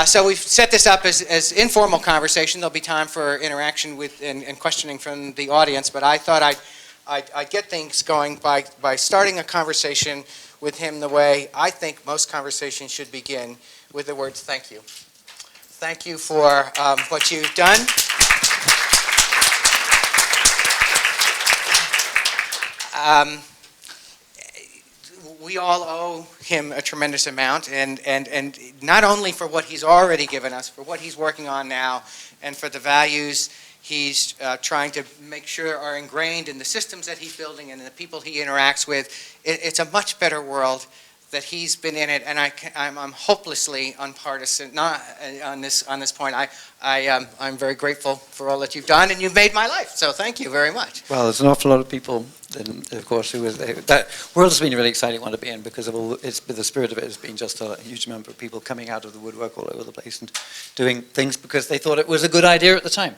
So we've set this up as informal conversation. There'll be time for interaction with and questioning from the audience, but I thought I'd get things going by starting a conversation with him the way I think most conversations should begin, with the words thank you. Thank you for what you've done. We all owe him a tremendous amount, and not only for what he's already given us, for what he's working on now, and for the values he's trying to make sure are ingrained in the systems that he's building and in the people he interacts with. It's a much better world that he's been in it, and I'm hopelessly unpartisan. Not on this point. I'm very grateful for all that you've done, and you've made my life. So thank you very much. Well, there's an awful lot of people, of course, that world has been a really exciting one to be in because of all. The spirit of it has been just a huge number of people coming out of the woodwork all over the place and doing things because they thought it was a good idea at the time.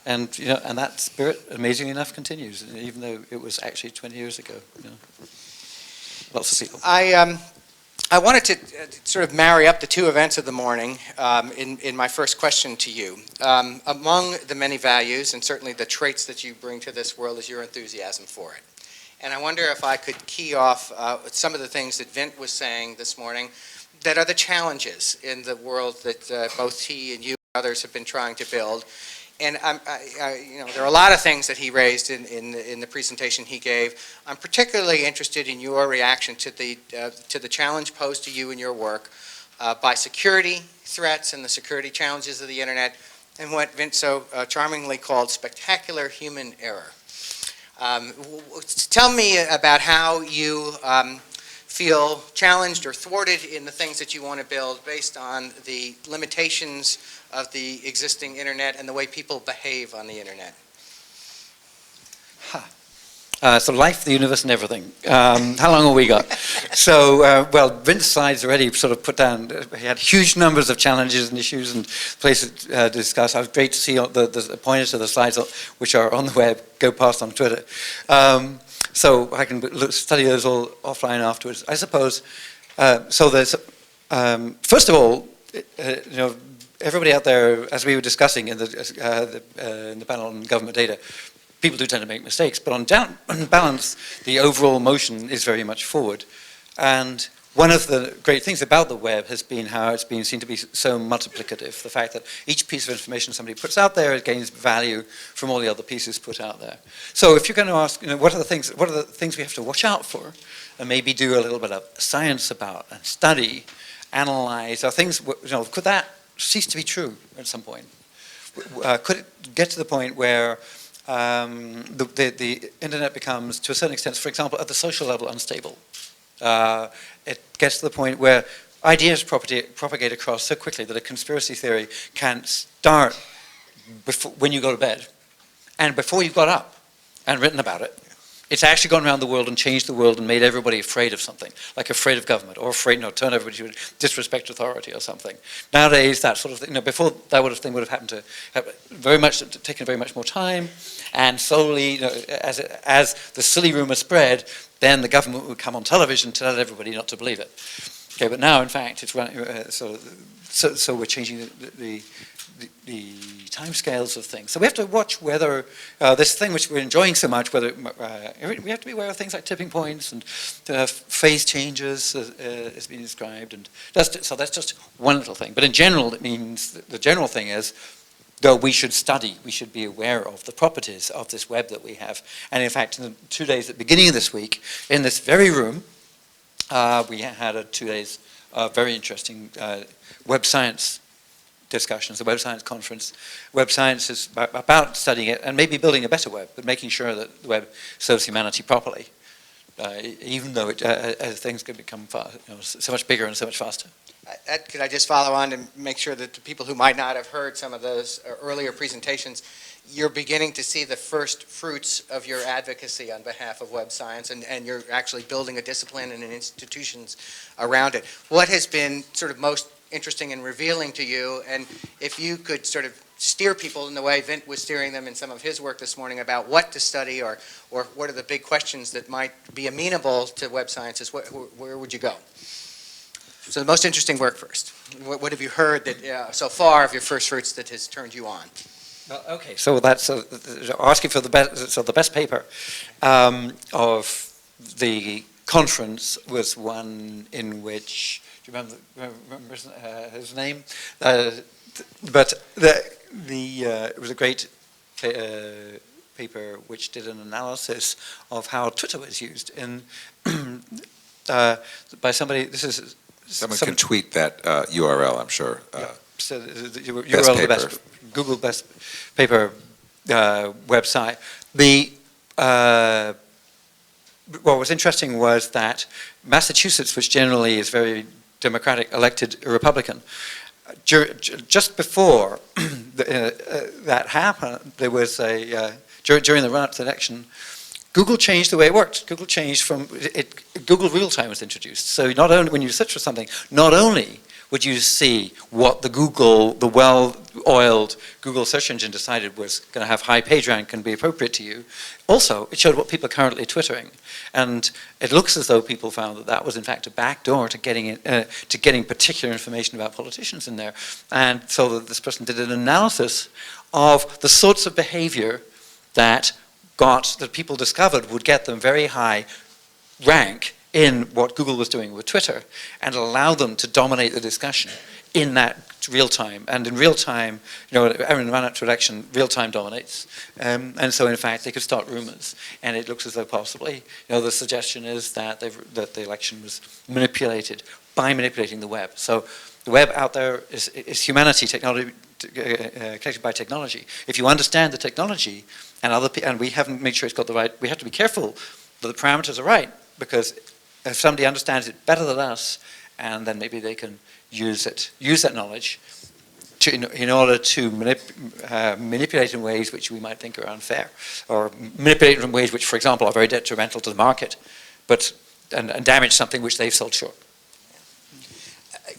And that spirit, amazingly enough, continues, even though it was actually 20 years ago. Lots of people. I wanted to sort of marry up the two events of the morning in my first question to you. Among the many values, and certainly the traits that you bring to this world, is your enthusiasm for it. And I wonder if I could key off some of the things that Vint was saying this morning that are the challenges in the world that both he and you and others have been trying to build. And there are a lot of things that he raised in the presentation he gave. I'm particularly interested in your reaction to the challenge posed to you in your work by security threats and the security challenges of the internet, and what Vince so charmingly called spectacular human error. Tell me about how you feel challenged or thwarted in the things that you want to build based on the limitations of the existing internet and the way people behave on the internet. So life, the universe, and everything. How long have we got? So, well, Vince's slides already sort of put down, he had huge numbers of challenges and issues and places to discuss. It was great to see the pointers to the slides which are on the web, go past on Twitter. So I can study those all offline afterwards. I suppose, so there's, first of all, everybody out there, as we were discussing in the panel on government data, people do tend to make mistakes, but on balance, the overall motion is very much forward. And one of the great things about the web has been how it's been seen to be so multiplicative. The fact that each piece of information somebody puts out there, it gains value from all the other pieces put out there. So if you're going to ask, what are the things we have to watch out for, and maybe do a little bit of science about and study, analyze, are things, could that cease to be true at some point? Could it get to the point where the internet becomes, to a certain extent, for example, at the social level, unstable? It gets to the point where ideas propagate across so quickly that a conspiracy theory can start when you go to bed, and before you've got up and written about it, it's actually gone around the world and changed the world and made everybody afraid of something, like afraid of government, or afraid, turn everybody to disrespect authority or something. Nowadays, that sort of thing, before that sort of thing would have happened to have taken very much more time, and slowly, as the silly rumor spread, then the government would come on television to tell everybody not to believe it. Okay, but now, in fact, it's running. So we're changing the timescales of things. So we have to watch whether this thing which we're enjoying so much, whether we have to be aware of things like tipping points and phase changes, as been described, and so that's just one little thing. But in general, it means the general thing is, though we should study, we should be aware of the properties of this web that we have. And in fact, in the 2 days at the beginning of this week, in this very room, we had 2 days of very interesting web science discussions, the Web Science Conference. Web science is about studying it and maybe building a better web, but making sure that the web serves humanity properly, even though as things can become so much bigger and so much faster. Ed, could I just follow on and make sure that the people who might not have heard some of those earlier presentations, you're beginning to see the first fruits of your advocacy on behalf of web science, and you're actually building a discipline and institutions around it. What has been sort of most interesting and revealing to you, and if you could sort of steer people in the way Vint was steering them in some of his work this morning about what to study or what are the big questions that might be amenable to web sciences, where would you go? So the most interesting work first. What have you heard that so far of your first fruits that has turned you on? Well, okay, so that's asking for the best. So the best paper of the conference was one in which, do you remember his name? But it was a great paper which did an analysis of how Twitter was used in by somebody. This is Someone can tweet that URL, I'm sure. Yeah. So the best URL, paper. the best Google best paper website. What was interesting was that Massachusetts, which generally is very democratic, elected a Republican. Just before that happened, there was during the run-up to the election, Google changed the way it worked. Google changed from Google Real Time was introduced. So not only when you search for something, not only would you see what the well-oiled Google search engine decided was going to have high page rank and be appropriate to you, also it showed what people are currently twittering. And it looks as though people found that was in fact a backdoor to getting particular information about politicians in there. And so this person did an analysis of the sorts of behavior that people discovered would get them very high rank in what Google was doing with Twitter and allow them to dominate the discussion in that real time. And in real time, in the run-up to election, real time dominates. And so in fact, they could start rumors. And it looks as though possibly, the suggestion is that the election was manipulated by manipulating the web. So the web out there is humanity, technology, connected by technology. If you understand the technology and we haven't made sure it's got the right, we have to be careful that the parameters are right, because if somebody understands it better than us, and then maybe they can use that knowledge in order to manipulate in ways which we might think are unfair, or manipulate in ways which, for example, are very detrimental to the market, and damage something which they've sold short.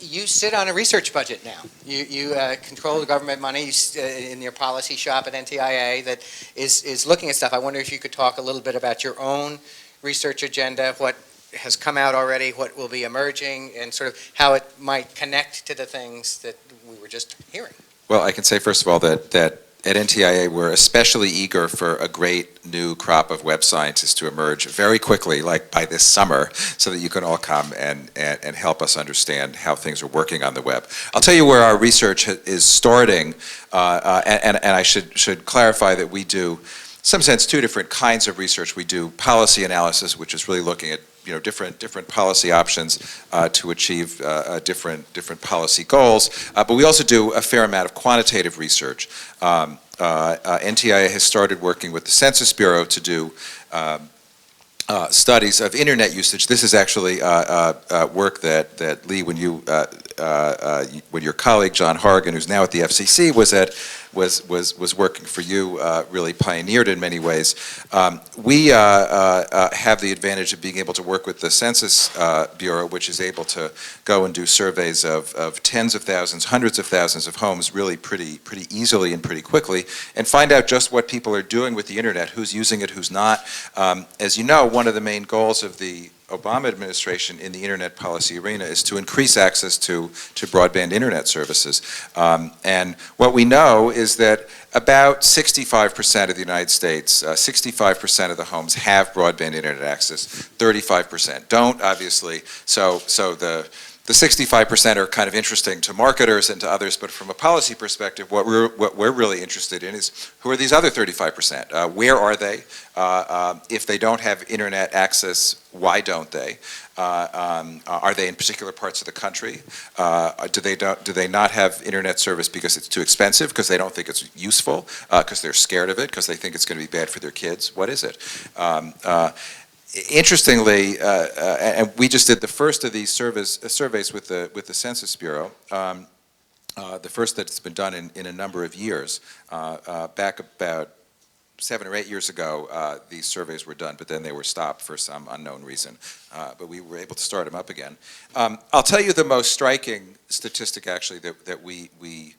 You sit on a research budget now. You control the government money in your policy shop at NTIA that is looking at stuff. I wonder if you could talk a little bit about your own research agenda, what has come out already, what will be emerging, and sort of how it might connect to the things that we were just hearing. Well, I can say first of all that at NTIA we're especially eager for a great new crop of web scientists to emerge very quickly, like by this summer, so that you can all come and help us understand how things are working on the web. I'll tell you where our research is starting, and I should clarify that we do, in some sense, two different kinds of research. We do policy analysis, which is really looking at different policy options to achieve different policy goals. But we also do a fair amount of quantitative research. NTIA has started working with the Census Bureau to do studies of internet usage. This is actually work that Lee, when your colleague John Horgan, who's now at the FCC, was working for you, really pioneered in many ways. We have the advantage of being able to work with the Census Bureau, which is able to go and do surveys of tens of thousands, hundreds of thousands of homes really pretty easily and pretty quickly, and find out just what people are doing with the internet, who's using it, who's not. As you know, one of the main goals of the Obama administration in the internet policy arena is to increase access to broadband internet services. And what we know is that about 65% of the United States, 65% of the homes have broadband internet access, 35% don't, obviously. So the 65% are kind of interesting to marketers and to others, but from a policy perspective, what we're really interested in is who are these other 35%? Where are they? If they don't have internet access, why don't they? Are they in particular parts of the country? Do they not have internet service because it's too expensive, because they don't think it's useful, because they're scared of it, because they think it's going to be bad for their kids? What is it? Interestingly, and we just did the first of these surveys with the Census Bureau, the first that's been done in a number of years. Back about 7 or 8 years ago, these surveys were done, but then they were stopped for some unknown reason. But we were able to start them up again. I'll tell you the most striking statistic, actually, that we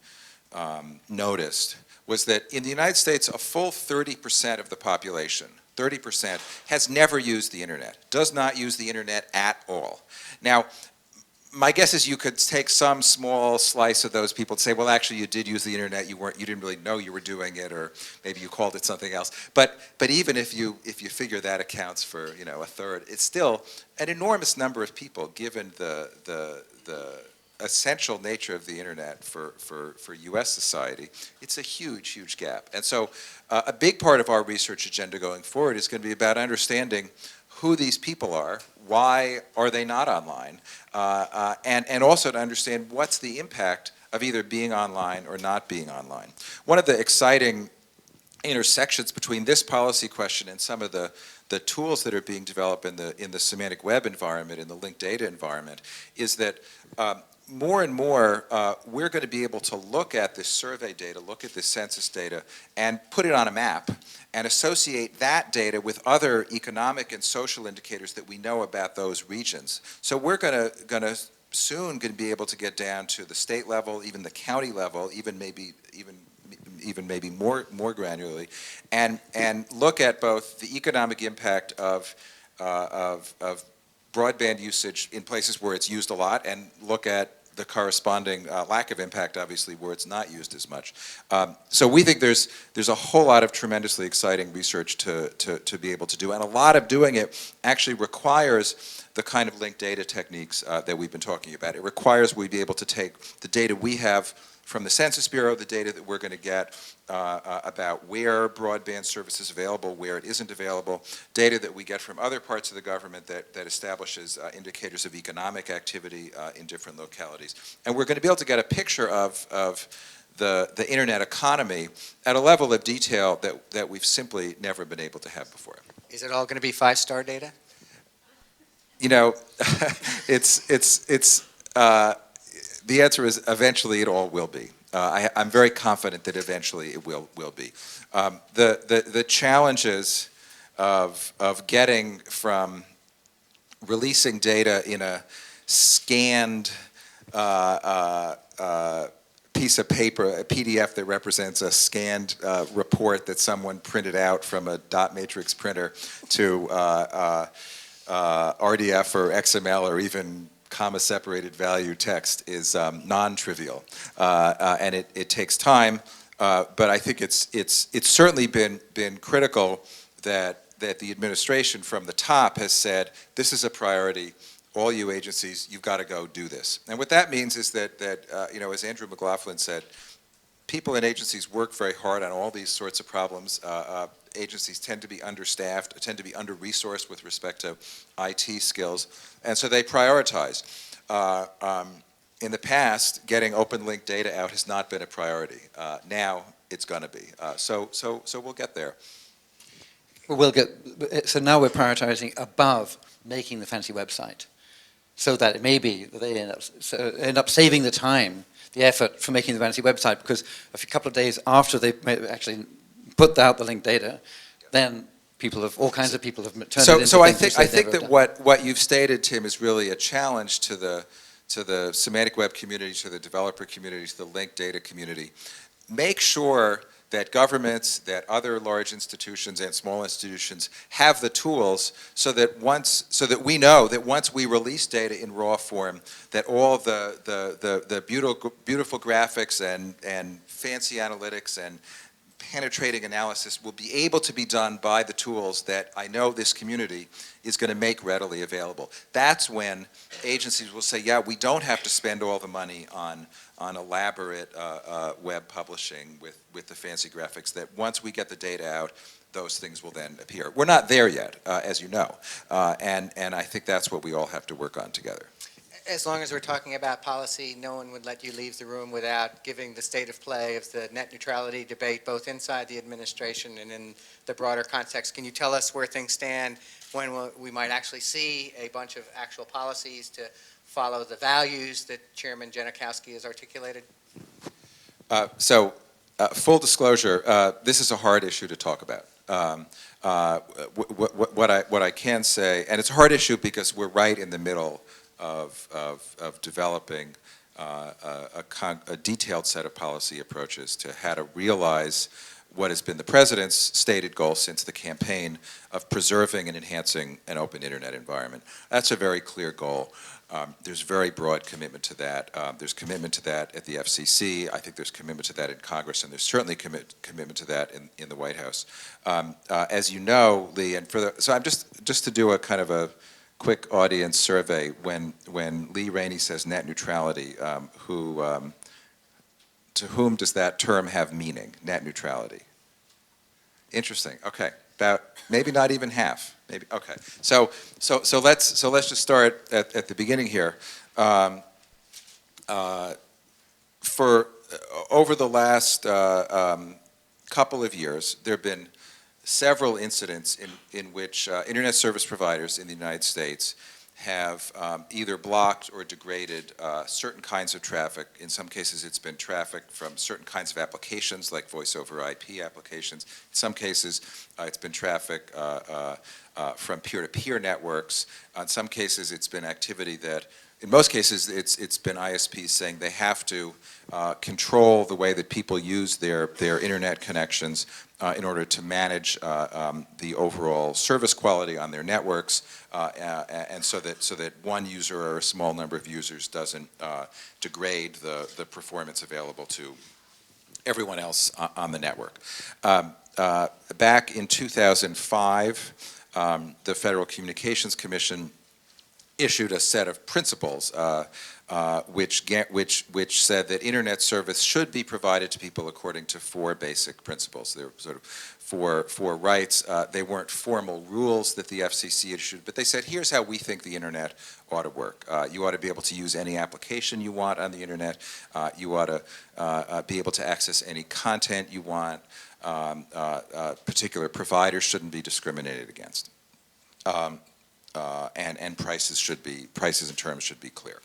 noticed was that in the United States, a full 30% of the population, 30%, has never used the internet, does not use the internet at all. Now, my guess is you could take some small slice of those people and say, well, actually, you did use the internet. You didn't really know you were doing it, or maybe you called it something else. But even if you figure that accounts for a third, it's still an enormous number of people, given the essential nature of the internet for U.S. society. It's a huge gap. And so a big part of our research agenda going forward is going to be about understanding who these people are, why are they not online, and also to understand what's the impact of either being online or not being online. One of the exciting intersections between this policy question and some of the tools that are being developed in the semantic web environment, in the linked data environment, is that more and more, we're going to be able to look at this survey data, look at this census data, and put it on a map, and associate that data with other economic and social indicators that we know about those regions. So we're going to soon be able to get down to the state level, even the county level, even maybe more granularly, and look at both the economic impact of broadband usage in places where it's used a lot, and look at the corresponding lack of impact, obviously, where it's not used as much. So we think there's a whole lot of tremendously exciting research to be able to do, and a lot of doing it actually requires the kind of linked data techniques that we've been talking about. It requires we be able to take the data we have from the Census Bureau, the data that we're going to get about where broadband service is available, where it isn't available, data that we get from other parts of the government that establishes indicators of economic activity in different localities. And we're going to be able to get a picture of the internet economy at a level of detail that we've simply never been able to have before. Is it all going to be 5-star data? The answer is eventually it all will be. I'm very confident that eventually it will be. The challenges of getting from releasing data in a scanned piece of paper, a PDF that represents a scanned report that someone printed out from a dot matrix printer, to RDF or XML or even comma-separated value text is non-trivial, and it takes time. But I think it's certainly been critical that the administration from the top has said, this is a priority. All you agencies, you've got to go do this. And what that means is that as Andrew McLaughlin said, people in agencies work very hard on all these sorts of problems. Agencies tend to be understaffed, tend to be under-resourced with respect to IT skills, and so they prioritize. In the past, getting open link data out has not been a priority. Now it's going to be. So we'll get there. So now we're prioritizing above making the fancy website, so that it may be that they end up saving the time, the effort for making the fancy website, because a couple of days after they actually put out the linked data, then all kinds of people have turned it into So I things think that what you've stated, Tim, is really a challenge to the semantic web community, to the developer community, to the linked data community. Make sure that governments, that other large institutions and small institutions have the tools so that we know that once we release data in raw form, that all the beautiful graphics and fancy analytics and penetrating analysis will be able to be done by the tools that I know this community is going to make readily available. That's when agencies will say, yeah, we don't have to spend all the money on elaborate web publishing with the fancy graphics, that once we get the data out, those things will then appear. We're not there yet, as you know, and I think that's what we all have to work on together. As long as we're talking about policy, no one would let you leave the room without giving the state of play of the net neutrality debate, both inside the administration and in the broader context. Can you tell us where things stand, when we might actually see a bunch of actual policies to follow the values that Chairman Janikowski has articulated? Full disclosure, this is a hard issue to talk about. What I can say, and it's a hard issue because we're right in the middle of developing a detailed set of policy approaches to how to realize what has been the president's stated goal since the campaign of preserving and enhancing an open internet environment. That's a very clear goal. There's very broad commitment to that. There's commitment to that at the FCC. I think there's commitment to that in Congress, and there's certainly commitment to that in the White House. As you know, Lee, and so I'm just to do a kind of a quick audience survey. When Lee Rainey says net neutrality, to whom does that term have meaning? Net neutrality. Interesting. Okay, about maybe not even half. Maybe okay. So let's just start at the beginning here. For over the last couple of years, there have been several incidents in which internet service providers in the United States have either blocked or degraded certain kinds of traffic. In some cases, it's been traffic from certain kinds of applications, like voice over IP applications. In some cases, it's been traffic from peer-to-peer networks. In some cases, it's been activity that, in most cases, it's been ISPs saying they have to control the way that people use their internet connections in order to manage the overall service quality on their networks, and so that one user or a small number of users doesn't degrade the performance available to everyone else on the network. Back in 2005, the Federal Communications Commission issued a set of principles which said that internet service should be provided to people according to four basic principles. They were sort of four rights. They weren't formal rules that the FCC issued, but they said, here's how we think the internet ought to work. You ought to be able to use any application you want on the internet. You ought to be able to access any content you want. Particular providers shouldn't be discriminated against. And prices and terms should be clear.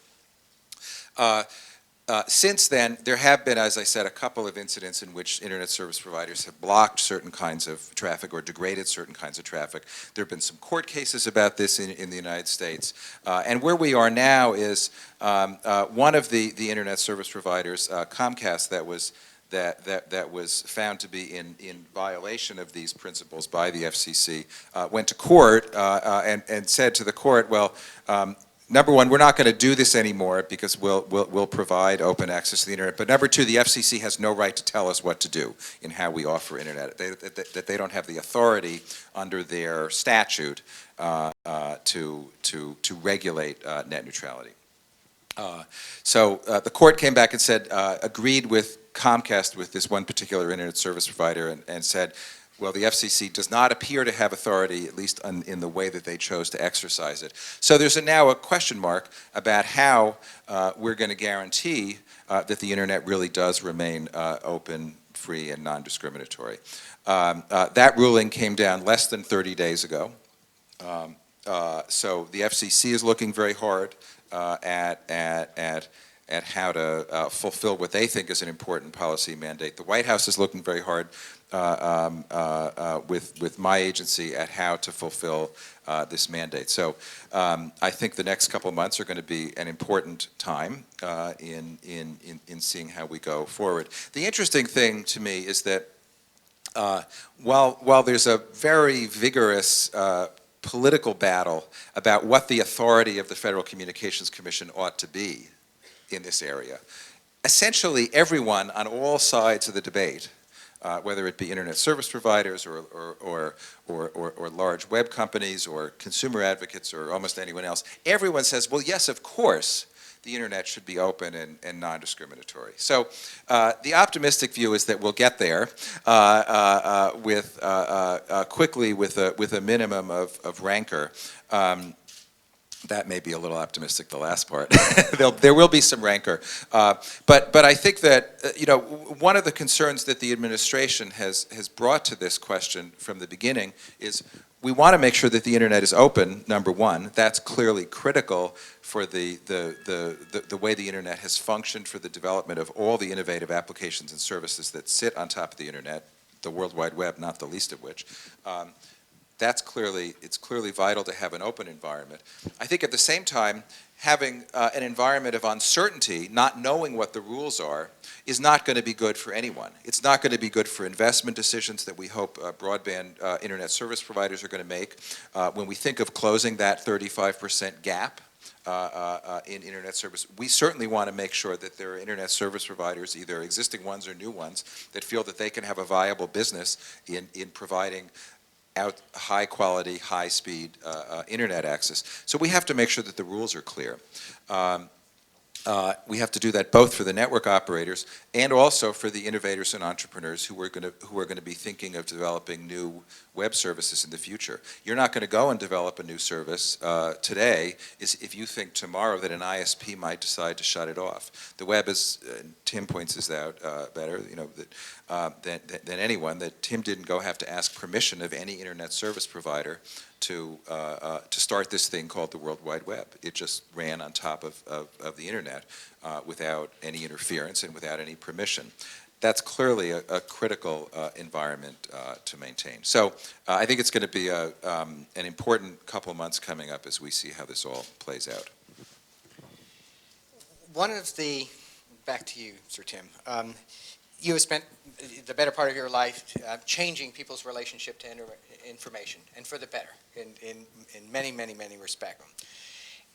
Since then, there have been, as I said, a couple of incidents in which internet service providers have blocked certain kinds of traffic or degraded certain kinds of traffic. There have been some court cases about this in the United States. And where we are now is one of the internet service providers, Comcast, that was found to be in violation of these principles by the FCC, went to court and said to the court, well, number one, we're not going to do this anymore because we'll provide open access to the internet. But number two, the FCC has no right to tell us what to do in how we offer internet. That they don't have the authority under their statute to regulate net neutrality. So the court came back and said, agreed with Comcast, with this one particular internet service provider, and said, well, the FCC does not appear to have authority, at least in the way that they chose to exercise it. So there's now a question mark about how we're going to guarantee that the internet really does remain open, free, and non-discriminatory. That ruling came down less than 30 days ago. So the FCC is looking very hard at how to fulfill what they think is an important policy mandate. The White House is looking very hard with my agency at how to fulfill this mandate. So I think the next couple of months are going to be an important time in seeing how we go forward. The interesting thing to me is that while there's a very vigorous political battle about what the authority of the Federal Communications Commission ought to be in this area, essentially everyone on all sides of the debate, whether it be internet service providers or large web companies or consumer advocates or almost anyone else, everyone says, well, yes, of course, the internet should be open and non-discriminatory. So the optimistic view is that we'll get there quickly with a minimum of rancor. That may be a little optimistic, the last part. There will be some rancor. But I think that, one of the concerns that the administration has brought to this question from the beginning is we want to make sure that the internet is open, number one. That's clearly critical for the way the internet has functioned for the development of all the innovative applications and services that sit on top of the internet, the World Wide Web, not the least of which. it's clearly vital to have an open environment. I think at the same time, having an environment of uncertainty, not knowing what the rules are, is not going to be good for anyone. It's not going to be good for investment decisions that we hope broadband internet service providers are going to make. When we think of closing that 35% gap in internet service, we certainly want to make sure that there are internet service providers, either existing ones or new ones, that feel that they can have a viable business in providing high quality, high speed internet access. So we have to make sure that the rules are clear. We have to do that both for the network operators and also for the innovators and entrepreneurs who are going to be thinking of developing new web services in the future. You're not going to go and develop a new service today if you think tomorrow that an ISP might decide to shut it off. The web is, Tim points this out better, than anyone, that Tim didn't have to ask permission of any internet service provider to start this thing called the World Wide Web. It just ran on top of the internet without any interference and without any permission. That's clearly a critical environment to maintain. So I think it's going to be an important couple months coming up as we see how this all plays out. Back to you, Sir Tim. You have spent the better part of your life changing people's relationship to information, and for the better, in many, many, many respects.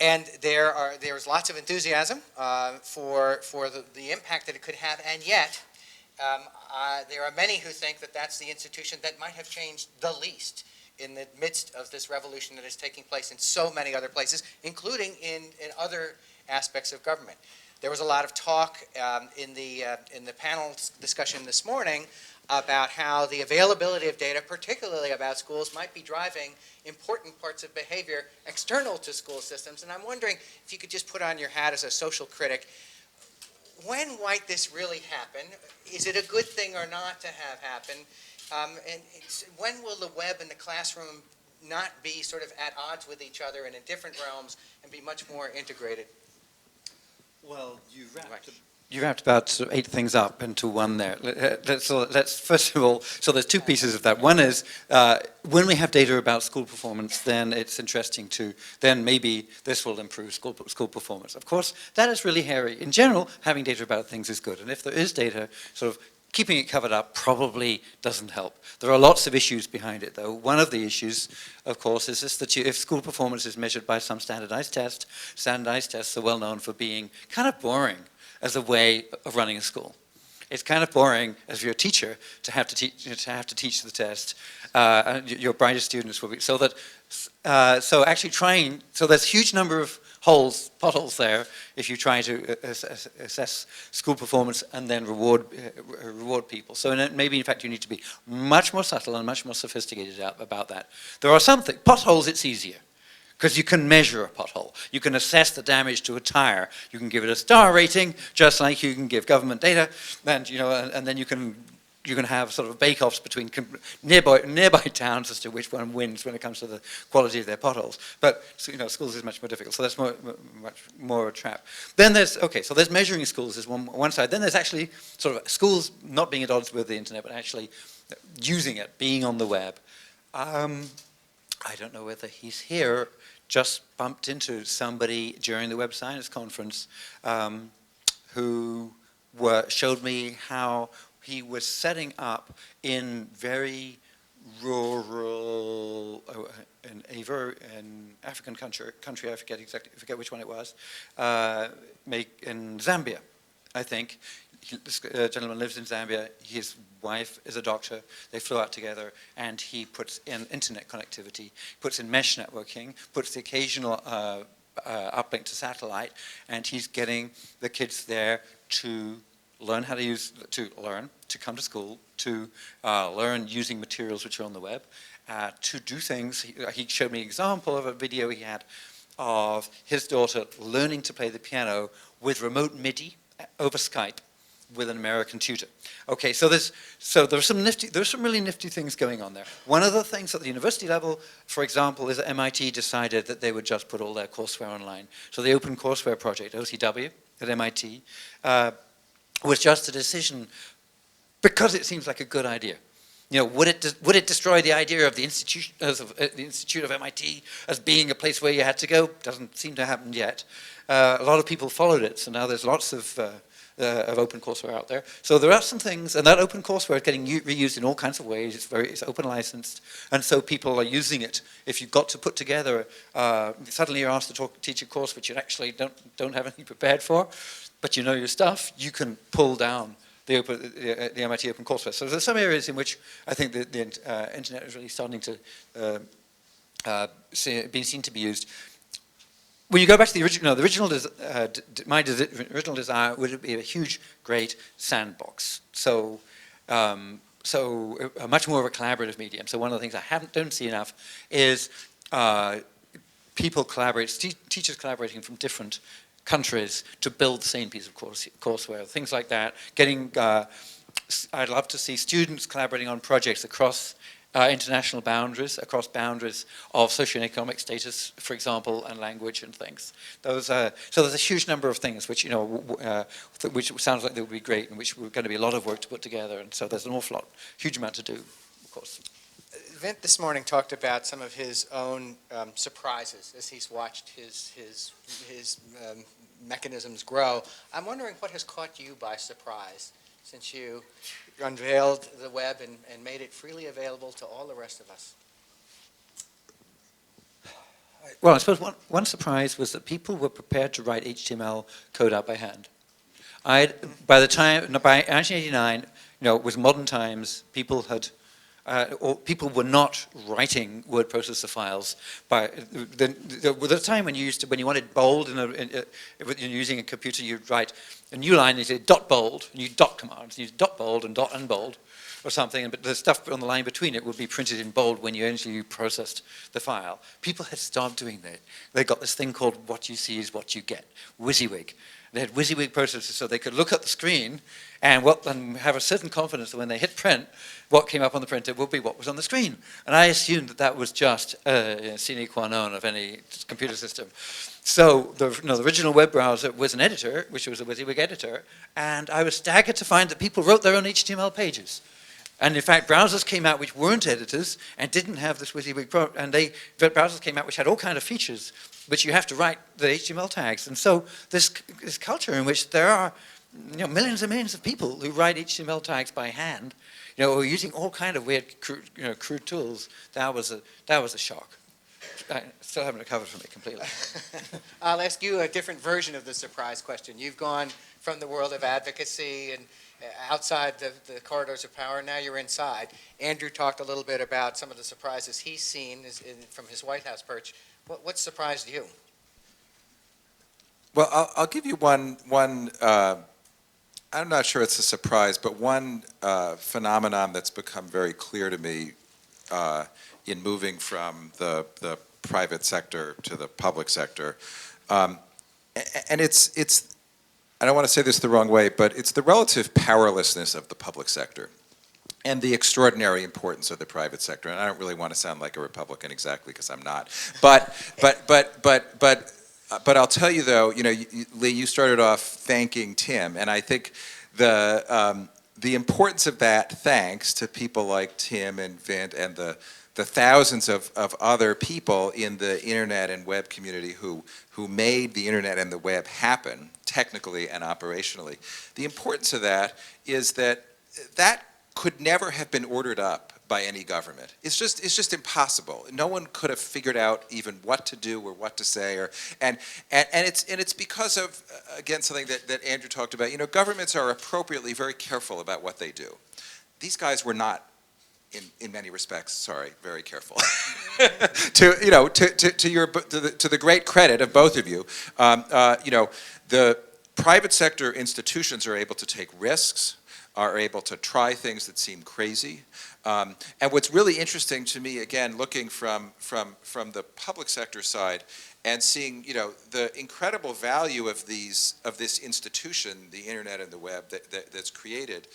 And there's lots of enthusiasm for the impact that it could have, and yet there are many who think that that's the institution that might have changed the least in the midst of this revolution that is taking place in so many other places, including in other aspects of government. There was a lot of talk in the panel discussion this morning about how the availability of data, particularly about schools, might be driving important parts of behavior external to school systems. And I'm wondering if you could just put on your hat as a social critic. When might this really happen? Is it a good thing or not to have happen? And when will the web and the classroom not be sort of at odds with each other and in different realms and be much more integrated? Well, you wrapped about sort of 8 things up into one there. Let's first of all, so there's 2 pieces of that. One is when we have data about school performance, then it's interesting then maybe this will improve school performance. Of course, that is really hairy. In general, having data about things is good. And if there is data, sort of keeping it covered up probably doesn't help. There are lots of issues behind it, though. One of the issues, of course, is this, that if school performance is measured by some standardized tests are well known for being kind of boring as a way of running a school. It's kind of boring as you're a teacher to have to teach the test. Your brightest students will be so there's a huge number of potholes there if you try to assess school performance and then reward people. So maybe in fact you need to be much more subtle and much more sophisticated about that. There are some potholes it's easier, because you can measure a pothole. You can assess the damage to a tire. You can give it a star rating, just like you can give government data, and then you can have sort of bake-offs between nearby towns as to which one wins when it comes to the quality of their potholes. But schools is much more difficult, so that's much more a trap. Then there's measuring schools is one side. Then there's actually sort of schools not being at odds with the internet, but actually using it, being on the web. I don't know whether he's here. Just bumped into somebody during the Web Science Conference who showed me how he was setting up in very rural, in African country, I forget which one it was, in Zambia, I think. This gentleman lives in Zambia. His wife is a doctor. They flew out together, and he puts in internet connectivity, puts in mesh networking, puts the occasional uplink to satellite, and he's getting the kids there to learn how to come to school, to learn using materials which are on the web, to do things. He showed me an example of a video he had of his daughter learning to play the piano with remote MIDI over Skype with an American tutor. Okay, so there's some really nifty things going on there. One of the things at the university level, for example, is that MIT decided that they would just put all their courseware online. So the Open Courseware Project, OCW, at MIT, was just a decision because it seems like a good idea. would it destroy the idea of the Institute of MIT as being a place where you had to go? Doesn't seem to happen yet. A lot of people followed it, so now there's lots of OpenCourseware out there. So there are some things, and that OpenCourseware is getting reused in all kinds of ways. It's open licensed, and so people are using it. If you've got to put together, suddenly you're asked to teach a course which you actually don't have anything prepared for, but you know your stuff, you can pull down the MIT OpenCourseware. So there's some areas in which I think the internet is really starting to being seen to be used. When you go back to the original, my original desire would be a huge, great sandbox. So, much more of a collaborative medium. So one of the things I don't see enough is people teachers collaborating from different countries to build the same piece of courseware, things like that. I'd love to see students collaborating on projects across international boundaries, across boundaries of socioeconomic status, for example, and language and things. So there's a huge number of things which which sounds like they would be great and which were going to be a lot of work to put together. And so there's an awful lot, huge amount to do, of course. Vint this morning talked about some of his own surprises as he's watched his mechanisms grow. I'm wondering what has caught you by surprise since you unveiled the web and made it freely available to all the rest of us. Well, I suppose one surprise was that people were prepared to write HTML code out by hand. By 1989, it was modern times. People were not writing word processor files. There was a time when you wanted bold using a computer, you'd write a new line and you say dot bold, and you dot commands, you use dot bold and dot unbold or something, but the stuff on the line between it would be printed in bold when you processed the file. People had stopped doing that. They got this thing called what you see is what you get, WYSIWYG. They had WYSIWYG processors so they could look at the screen and have a certain confidence that when they hit print, what came up on the printer would be what was on the screen. And I assumed that was just sine qua non of any computer system. So the original web browser was an editor, which was a WYSIWYG editor, and I was staggered to find that people wrote their own HTML pages. And in fact, browsers came out which weren't editors and didn't have this WYSIWYG, browsers came out which had all kinds of features, which you have to write the HTML tags. And so this culture in which there are millions and millions of people who write HTML tags by hand, or using all kind of weird, crude tools, that was a shock. I still haven't recovered from it completely. I'll ask you a different version of the surprise question. You've gone from the world of advocacy and outside the corridors of power, now you're inside. Andrew talked a little bit about some of the surprises he's seen from his White House perch. What surprised you? Well, I'll give you one. I'm not sure it's a surprise, but one phenomenon that's become very clear to me in moving from the private sector to the public sector, and it's. I don't want to say this the wrong way, but it's the relative powerlessness of the public sector and the extraordinary importance of the private sector. And I don't really want to sound like a Republican exactly, because I'm not. But I'll tell you though, Lee, you started off thanking Tim, and I think the importance of that thanks to people like Tim and Vint and the thousands of other people in the internet and web community who made the internet and the web happen, technically and operationally. The importance of that is that could never have been ordered up by any government. It's just impossible. No one could have figured out even what to do or what to say, and it's because of, again, something that Andrew talked about. Governments are appropriately very careful about what they do. These guys were not, in many respects, very careful. to the great credit of both of you, the private sector institutions are able to take risks, are able to try things that seem crazy. And what's really interesting to me, again, looking from the public sector side and seeing, the incredible value of this institution, the internet and the web that's created,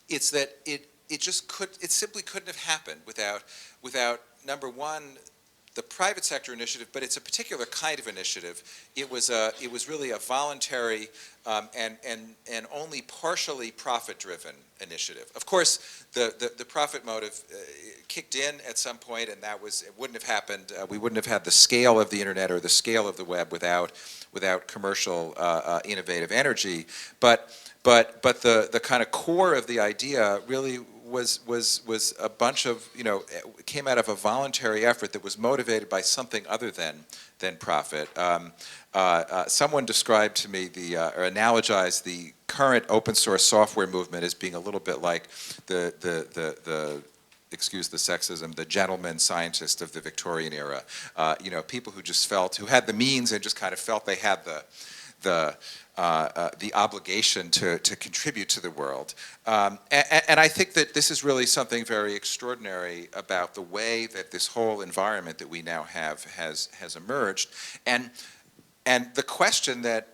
it's that it simply couldn't have happened without number one, the private sector initiative, but it's a particular kind of initiative. It was really a voluntary and only partially profit-driven initiative. Of course, the profit motive kicked in at some point, and it wouldn't have happened. We wouldn't have had the scale of the internet or the scale of the web without commercial innovative energy. But the kind of core of the idea really was a bunch of, came out of a voluntary effort that was motivated by something other than profit. Someone described to me or analogized the current open source software movement as being a little bit like the excuse the sexism, the gentleman scientist of the Victorian era. People who had the means and just kind of felt they had the obligation to contribute to the world. And I think that this is really something very extraordinary about the way that this whole environment that we now have has emerged. And the question that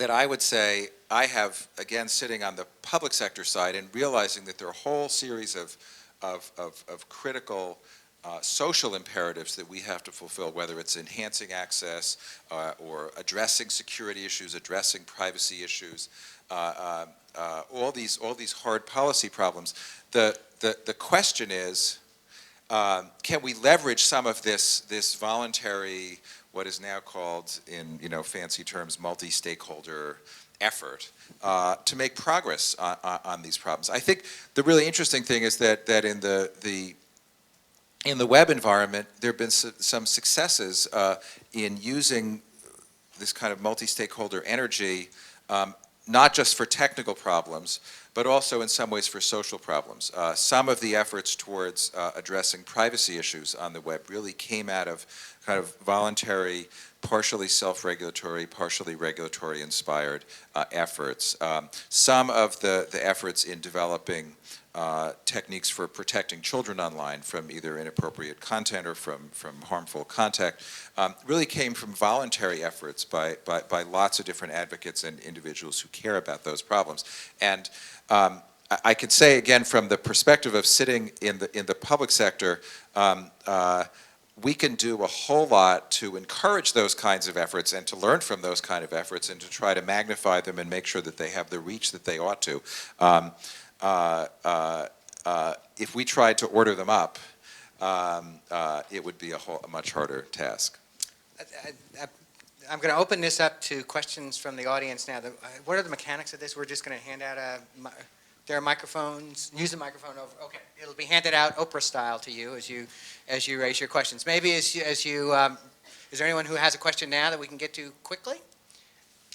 I would say I have, again, sitting on the public sector side and realizing that there are a whole series of critical social imperatives that we have to fulfill, whether it's enhancing access or addressing security issues, addressing privacy issues, all these hard policy problems. The question is, can we leverage some of this voluntary, what is now called in fancy terms, multi-stakeholder effort to make progress on these problems? I think the really interesting thing is that in the web environment, there have been some successes in using this kind of multi-stakeholder energy, not just for technical problems, but also in some ways for social problems. Some of the efforts towards addressing privacy issues on the web really came out of kind of voluntary, partially self-regulatory, partially regulatory-inspired efforts. Some of the efforts in developing techniques for protecting children online from either inappropriate content or from harmful content really came from voluntary efforts by lots of different advocates and individuals who care about those problems. And I could say, again, from the perspective of sitting in the public sector, we can do a whole lot to encourage those kinds of efforts and to learn from those kind of efforts and to try to magnify them and make sure that they have the reach that they ought to. If we tried to order them up, it would be a much harder task. I'm going to open this up to questions from the audience now. What are the mechanics of this? We're just going to hand out there are microphones. Use the microphone over. Okay, it'll be handed out Oprah style to you as you raise your questions. Maybe is there anyone who has a question now that we can get to quickly?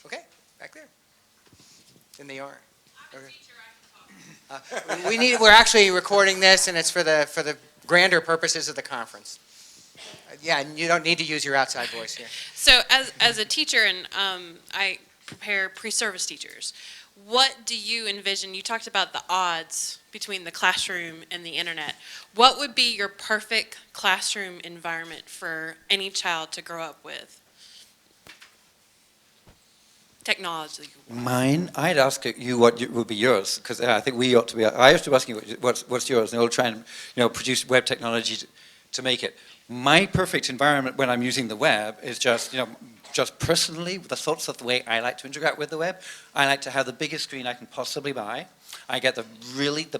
Okay, back there in the yard. I'm a teacher. I can talk. We're actually recording this, and it's for the grander purposes of the conference. Yeah, and you don't need to use your outside voice here. So as a teacher, and I prepare pre-service teachers, what do you envision? You talked about the odds between the classroom and the internet. What would be your perfect classroom environment for any child to grow up with? Technology. Mine, I'd ask you what would be yours, because I think we ought to be. I used to ask you what's yours, and we'll try and produce web technology to make it. My perfect environment when I'm using the web is just personally the thoughts of the way I like to interact with the web. I like to have the biggest screen I can possibly buy. I get the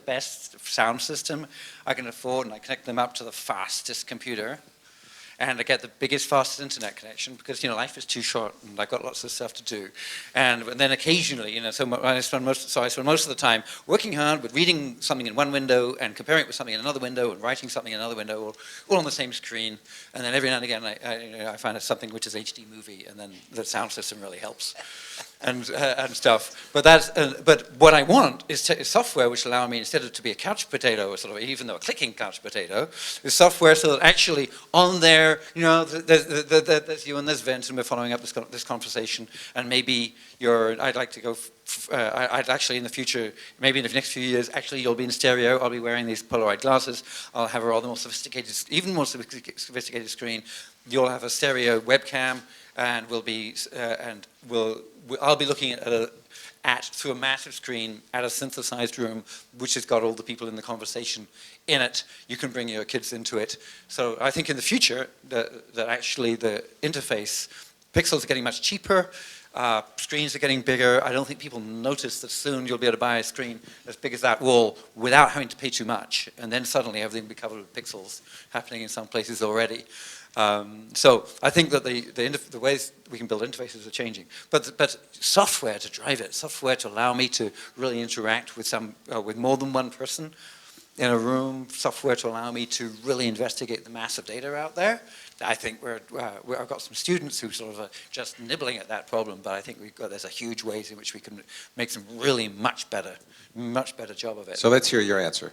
best sound system I can afford, and I connect them up to the fastest computer. And I get the biggest, fastest internet connection because life is too short, and I've got lots of stuff to do. And then occasionally, I spend most of the time working hard with reading something in one window and comparing it with something in another window and writing something in another window, all on the same screen. And then every now and again, I find it's something which is HD movie, and then the sound system really helps. And stuff, but what I want is software which allow me, instead of to be a couch potato, or sort of even though a clicking couch potato, is software so that actually on there, there's you and there's Vince, and we're following up this conversation, and maybe I'd like to go. I'd actually in the future, maybe in the next few years, actually you'll be in stereo. I'll be wearing these Polaroid glasses. I'll have a rather more sophisticated, even more sophisticated screen. You'll have a stereo webcam. And I'll be looking at through a massive screen at a synthesized room, which has got all the people in the conversation in it. You can bring your kids into it. So I think in the future that actually the interface, pixels are getting much cheaper, screens are getting bigger. I don't think people notice that soon you'll be able to buy a screen as big as that wall without having to pay too much, and then suddenly everything will be covered with pixels, happening in some places already. So I think that the ways we can build interfaces are changing, but software to drive it, software to allow me to really interact with with more than one person in a room, software to allow me to really investigate the massive data out there. I think I've got some students who sort of are just nibbling at that problem, but I think there's a huge ways in which we can make some really much better job of it. So let's hear your answer.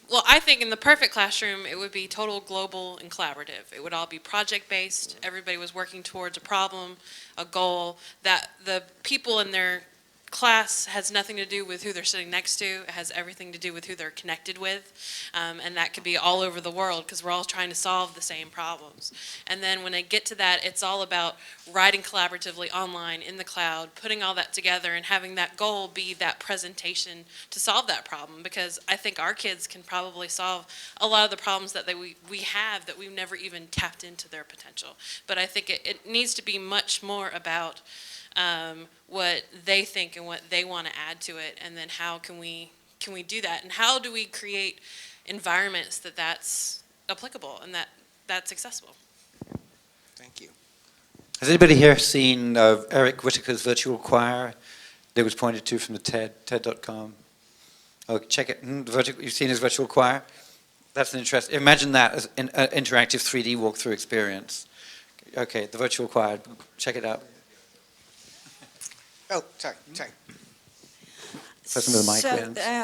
Well, I think in the perfect classroom, it would be total global and collaborative. It would all be project-based. Everybody was working towards a problem, a goal, that the people in their class has nothing to do with who they're sitting next to. It has everything to do with who they're connected with. And that could be all over the world because we're all trying to solve the same problems. And then when I get to that, it's all about writing collaboratively online in the cloud, putting all that together and having that goal be that presentation to solve that problem, because I think our kids can probably solve a lot of the problems that we have that we've never even tapped into their potential. But I think it needs to be much more about what they think and what they want to add to it, and then how can we do that, and how do we create environments that's applicable and that's accessible. Thank you. Has anybody here seen Eric Whitaker's virtual choir that was pointed to from the TED.com? Oh, check it. You've seen his virtual choir? That's an interest. Imagine that as an interactive 3D walkthrough experience. Okay, the virtual choir. Check it out. Oh, sorry. Person with the mic,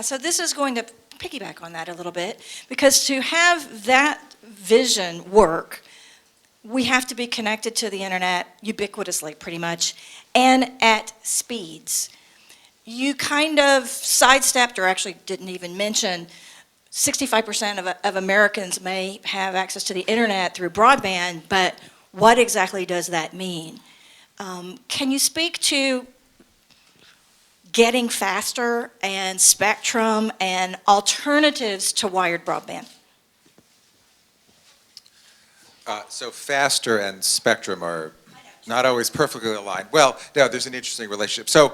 So this is going to piggyback on that a little bit, because to have that vision work, we have to be connected to the internet ubiquitously, pretty much, and at speeds. You kind of sidestepped, or actually didn't even mention, 65% of Americans may have access to the internet through broadband, but what exactly does that mean? Can you speak to getting faster and spectrum and alternatives to wired broadband? So faster and spectrum are not always perfectly aligned. Well, no, there's an interesting relationship. Let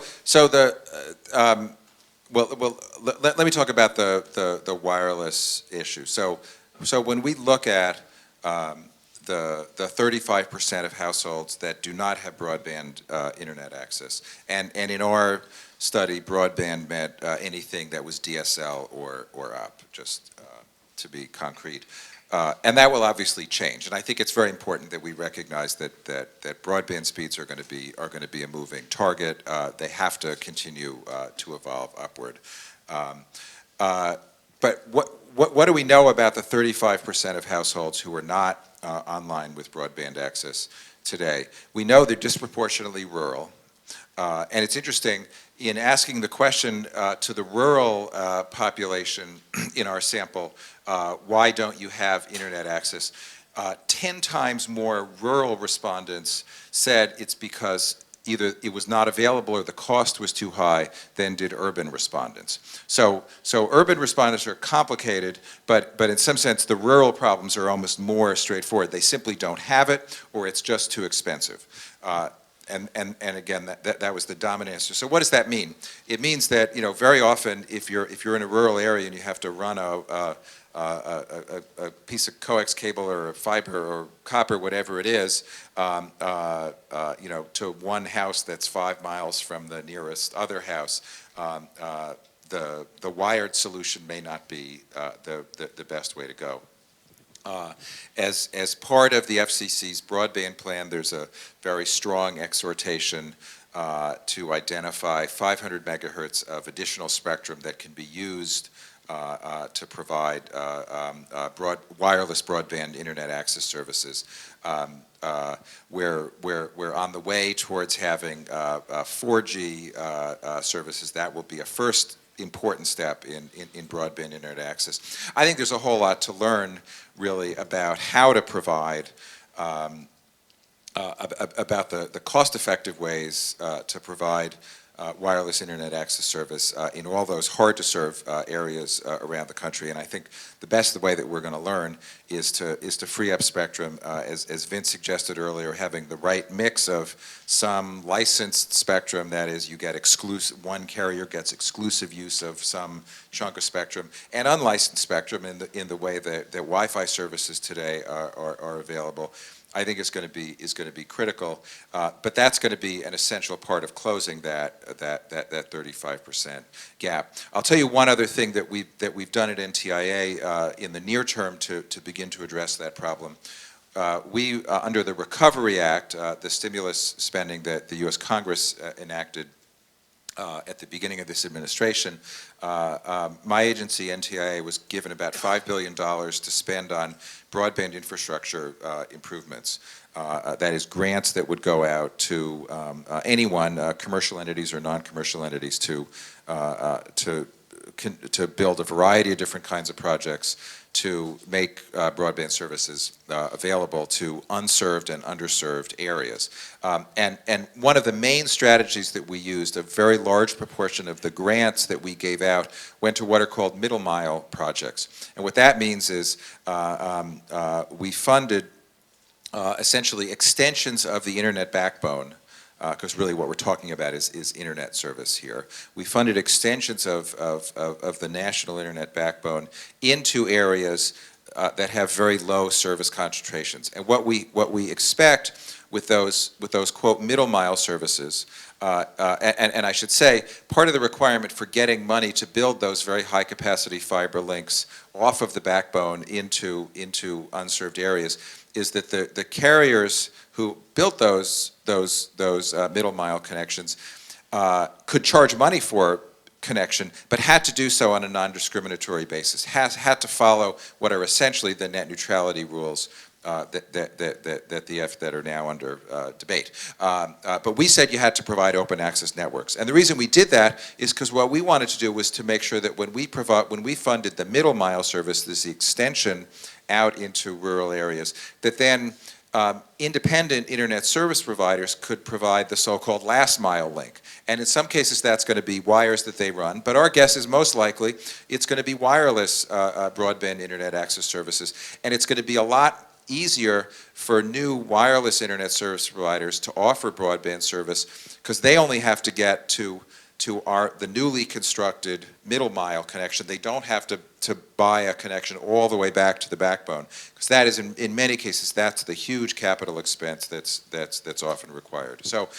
me talk about the wireless issue. So when we look at the 35% of households that do not have broadband internet access, and in our study, broadband meant anything that was DSL or up, just to be concrete. And that will obviously change. And I think it's very important that we recognize that broadband speeds are going to be a moving target. They have to continue to evolve upward. But what do we know about the 35% of households who are not online with broadband access today? We know they're disproportionately rural. And it's interesting, in asking the question to the rural population in our sample, why don't you have internet access? 10 times more rural respondents said it's because either it was not available or the cost was too high than did urban respondents. So urban respondents are complicated, but in some sense the rural problems are almost more straightforward. They simply don't have it, or it's just too expensive. And again, that was the dominant answer. So what does that mean? It means that, very often if you're in a rural area and you have to run a piece of coax cable or a fiber or copper, whatever it is, to one house that's 5 miles from the nearest other house, the wired solution may not be the best way to go. As part of the FCC's broadband plan, there's a very strong exhortation to identify 500 megahertz of additional spectrum that can be used to provide wireless broadband internet access services. We're on the way towards having 4G services. That will be a first important step in broadband internet access. I think there's a whole lot to learn, really, about how to provide, about the cost-effective ways to provide wireless internet access service in all those hard-to-serve areas around the country. And I think the best way that we're going to learn is to free up spectrum, as Vince suggested earlier, having the right mix of some licensed spectrum, that is, you get one carrier gets exclusive use of some chunk of spectrum, and unlicensed spectrum in the way that Wi-Fi services today are available. I think is going to be critical, but that's going to be an essential part of closing that 35% gap. I'll tell you one other thing that we've done at NTIA in the near term to begin to address that problem. We under the Recovery Act, the stimulus spending that the U.S. Congress enacted at the beginning of this administration, my agency, NTIA, was given about $5 billion to spend on broadband infrastructure improvements. That is, grants that would go out to anyone, commercial entities or non-commercial entities, to build a variety of different kinds of projects to make broadband services available to unserved and underserved areas. And one of the main strategies that we used, a very large proportion of the grants that we gave out went to what are called middle mile projects. And what that means is we funded essentially extensions of the internet backbone, because really what we're talking about is internet service here. We funded extensions of the national internet backbone into areas that have very low service concentrations. And what we expect with those quote middle mile services, and I should say, part of the requirement for getting money to build those very high capacity fiber links off of the backbone into unserved areas is that the carriers who built those middle mile connections could charge money for connection, but had to do so on a non-discriminatory basis, had to follow what are essentially the net neutrality rules that are now under debate. But we said you had to provide open access networks. And the reason we did that is because what we wanted to do was to make sure that when we funded the middle mile service, this extension out into rural areas, that then independent internet service providers could provide the so-called last mile link. And in some cases that's going to be wires that they run, but our guess is most likely it's going to be wireless broadband internet access services, and it's going to be a lot easier for new wireless internet service providers to offer broadband service because they only have to get to the newly constructed middle mile connection. They don't have to buy a connection all the way back to the backbone, because that is in many cases that's the huge capital expense that's often required. So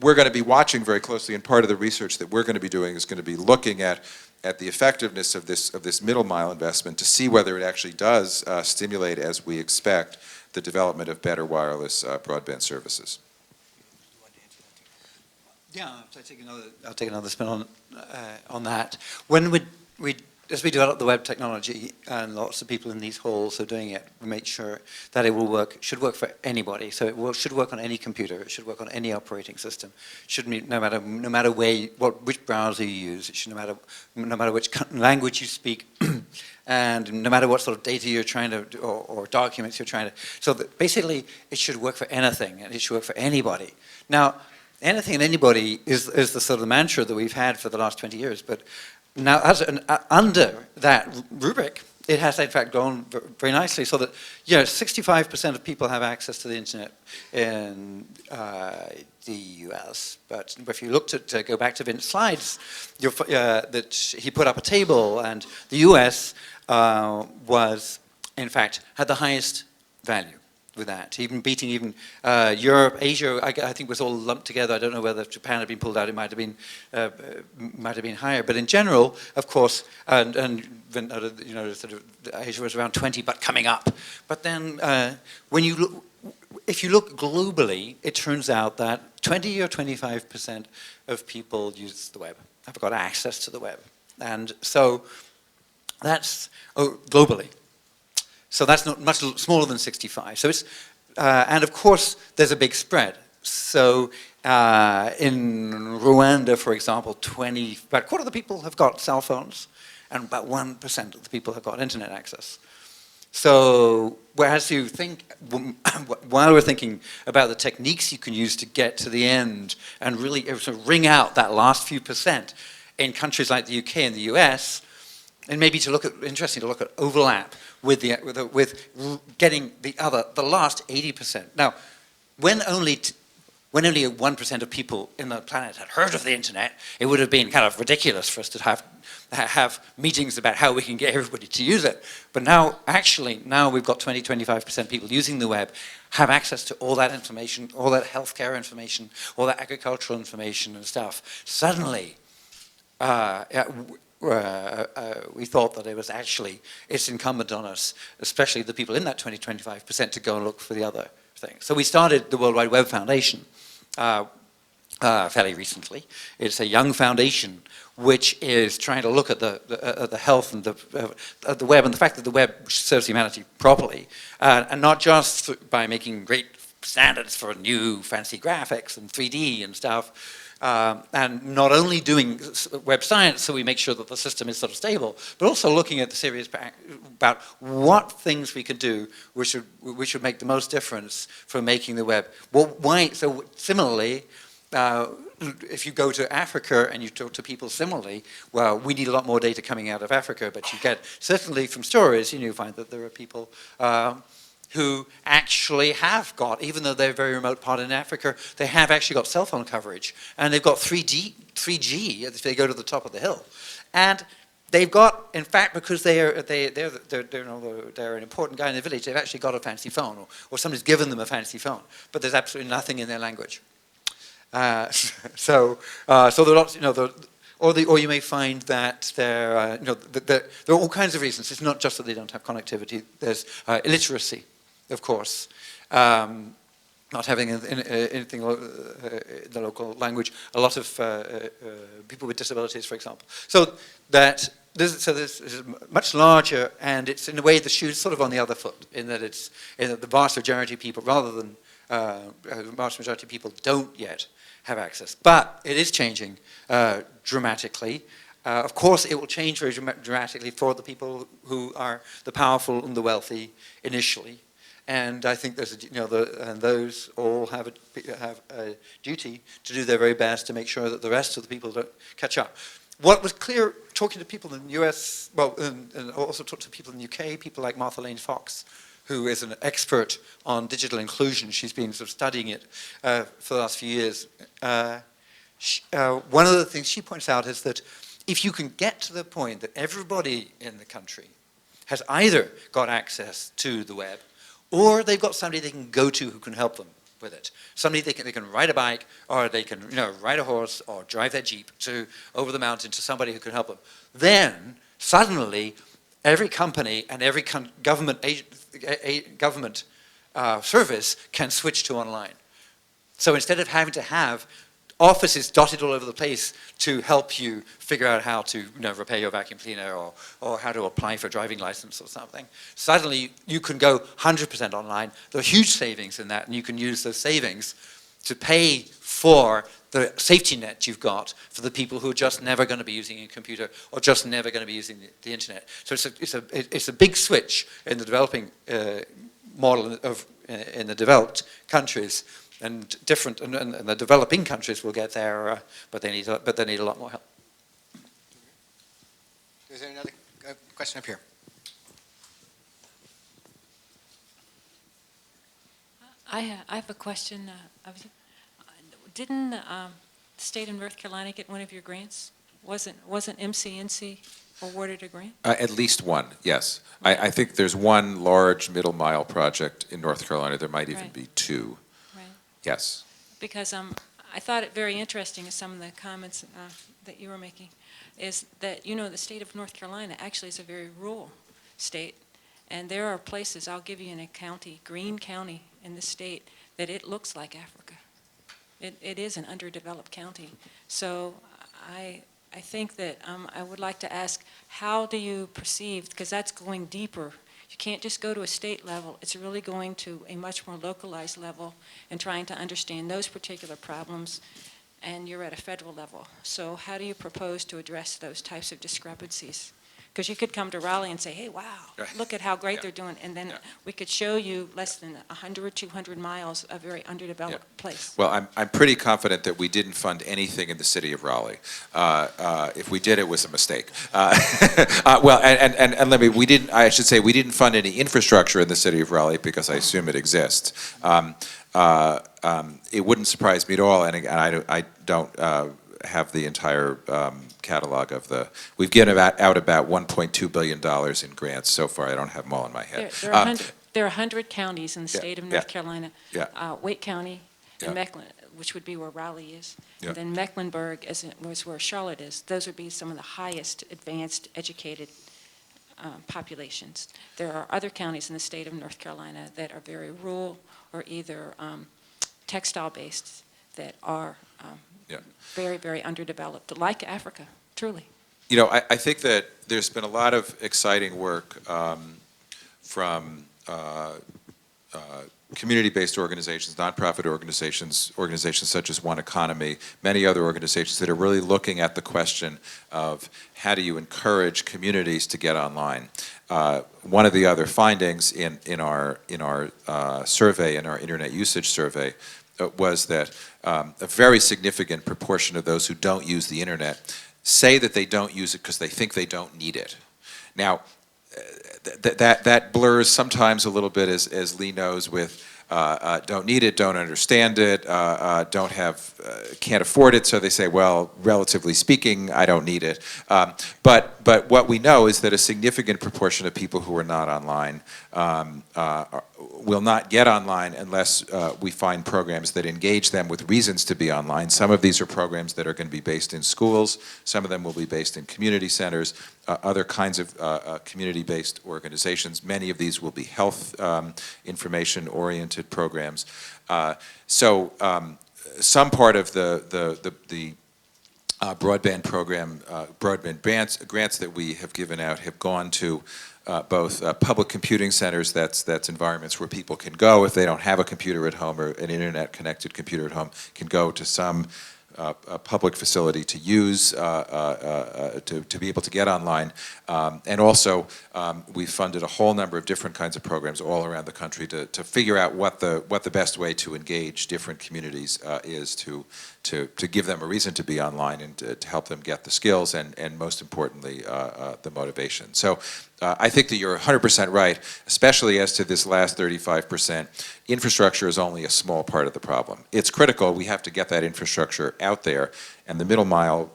we're going to be watching very closely, and part of the research that we're going to be doing is going to be looking at the effectiveness of this middle mile investment to see whether it actually does stimulate, as we expect, the development of better wireless broadband services. Yeah, I'll take another spin on that. When as we develop the web technology, and lots of people in these halls are doing it, we make sure that it should work for anybody. So it should work on any computer. It should work on any operating system. No matter which browser you use. It should no matter which language you speak, and no matter what sort of data you're trying to or documents you're trying to. So that basically, it should work for anything, and it should work for anybody. Now, anything and anybody is the sort of mantra that we've had for the last 20 years, but now under that rubric, it has in fact gone very nicely, so that 65% of people have access to the internet in the US. But if you looked at, go back to Vince's slides, that he put up a table, and the US was, in fact, had the highest value with that, even beating Europe, Asia. I think was all lumped together. I don't know whether Japan had been pulled out. It might have been higher. But in general, of course, and sort of Asia was around 20, but coming up. But then if you look globally, it turns out that 20 or 25% of people use the web, have got access to the web, and so that's globally. So that's not much smaller than 65. So it's, and of course, there's a big spread. So in Rwanda, for example, about a quarter of the people have got cell phones, and about 1% of the people have got internet access. So whereas you think, while we're thinking about the techniques you can use to get to the end and really sort of wring out that last few percent in countries like the UK and the US, and maybe interesting to look at overlap with getting the last 80%. Now, when only 1% of people in the planet had heard of the internet, it would have been kind of ridiculous for us to have meetings about how we can get everybody to use it. But now we've got 25% people using the web, have access to all that information, all that healthcare information, all that agricultural information and stuff. Suddenly, we thought that it's incumbent on us, especially the people in that 25%, to go and look for the other things. So we started the World Wide Web Foundation fairly recently. It's a young foundation which is trying to look at the health and the web and the fact that the web serves humanity properly, and not just by making great standards for new fancy graphics and 3D and stuff, and not only doing web science so we make sure that the system is sort of stable, but also looking at the serious about what things we could do which would make the most difference for making the web. So similarly, if you go to Africa and you talk to people similarly, well, we need a lot more data coming out of Africa, but you get, certainly from stories, you find that there are people who actually have got, even though they're a very remote part in Africa, they have actually got cell phone coverage, and they've got 3G if they go to the top of the hill. And they've got, in fact, because they're an important guy in the village, they've actually got a fancy phone, or somebody's given them a fancy phone, but there's absolutely nothing in their language. So there are lots, or you may find that there are all kinds of reasons. It's not just that they don't have connectivity. There's illiteracy, of course, not having anything in the local language. A lot of people with disabilities, for example. So this is much larger, and it's in a way the shoe's sort of on the other foot, in that the vast majority of people, rather than the vast majority of people, don't yet have access. But it is changing dramatically. Of course, it will change very dramatically for the people who are the powerful and the wealthy initially. And I think and those all have a duty to do their very best to make sure that the rest of the people don't catch up. What was clear, talking to people in the US, and also talking to people in the UK, people like Martha Lane Fox, who is an expert on digital inclusion. She's been sort of studying it for the last few years. One of the things she points out is that if you can get to the point that everybody in the country has either got access to the web, or they've got somebody they can go to who can help them with it. Somebody they can ride a bike, or they can ride a horse, or drive their Jeep over the mountain to somebody who can help them. Then suddenly, every company and every government service can switch to online. So instead of having to have offices dotted all over the place to help you figure out how to repair your vacuum cleaner, or how to apply for a driving license or something, suddenly you can go 100% online. There are huge savings in that, and you can use those savings to pay for the safety net you've got for the people who are just never going to be using a computer, or just never going to be using the internet. So it's a big switch in the developing model in the developed countries, and the developing countries will get there, but they need a lot more help. Is there another question up here? I have a question. Didn't the state of North Carolina get one of your grants? Wasn't MCNC awarded a grant? At least one, yes. I think there's one large middle mile project in North Carolina. There might even be two. Right. Yes. Because I thought it very interesting, some of the comments that you were making, is that, the state of North Carolina actually is a very rural state. And there are places, I'll give you in a county, Greene County in the state, that it looks like Africa. It is an underdeveloped county. So I think that I would like to ask, how do you perceive, because that's going deeper, You can't just go to a state level. It's really going to a much more localized level and trying to understand those particular problems, and you're at a federal level. So how do you propose to address those types of discrepancies? Because you could come to Raleigh and say, hey, wow, look at how great they're doing, and then we could show you less than 100 or 200 miles of very underdeveloped place. Well, I'm pretty confident that we didn't fund anything in the city of Raleigh. If we did, it was a mistake. Well, and let me, I should say, we didn't fund any infrastructure in the city of Raleigh because I assume it exists. It wouldn't surprise me at all, and I don't have the entire catalog of we've given out about $1.2 billion in grants so far. I don't have them all in my head. There are 100 counties in the state of North Carolina. Wake County and Mecklenburg, which would be where Raleigh is. And then Mecklenburg was where Charlotte is. Those would be some of the highest advanced educated populations. There are other counties in the state of North Carolina that are very rural or either textile-based that are very, very underdeveloped, like Africa, truly. You know, I think that there's been a lot of exciting work from community-based organizations, nonprofit organizations such as One Economy, many other organizations that are really looking at the question of how do you encourage communities to get online. One of the other findings in our survey, in our internet usage survey, was that a very significant proportion of those who don't use the internet say that they don't use it because they think they don't need it. Now, that blurs sometimes a little bit, as Lee knows, with don't need it, don't understand it, can't afford it, so they say, well, relatively speaking, I don't need it. But what we know is that a significant proportion of people who are not online will not get online unless we find programs that engage them with reasons to be online. Some of these are programs that are going to be based in schools. Some of them will be based in community centers, other kinds of community-based organizations. Many of these will be health information-oriented programs. So some part of the broadband program, broadband grants that we have given out have gone to both public computing centers, that's environments where people can go if they don't have a computer at home or an internet-connected computer at home, can go to some a public facility to use, to be able to get online. And also, we funded a whole number of different kinds of programs all around the country to figure out what the best way to engage different communities is to give them a reason to be online and to help them get the skills and most importantly, the motivation. So I think that you're 100% right, especially as to this last 35%. Infrastructure is only a small part of the problem. It's critical. We have to get that infrastructure out there, and the middle mile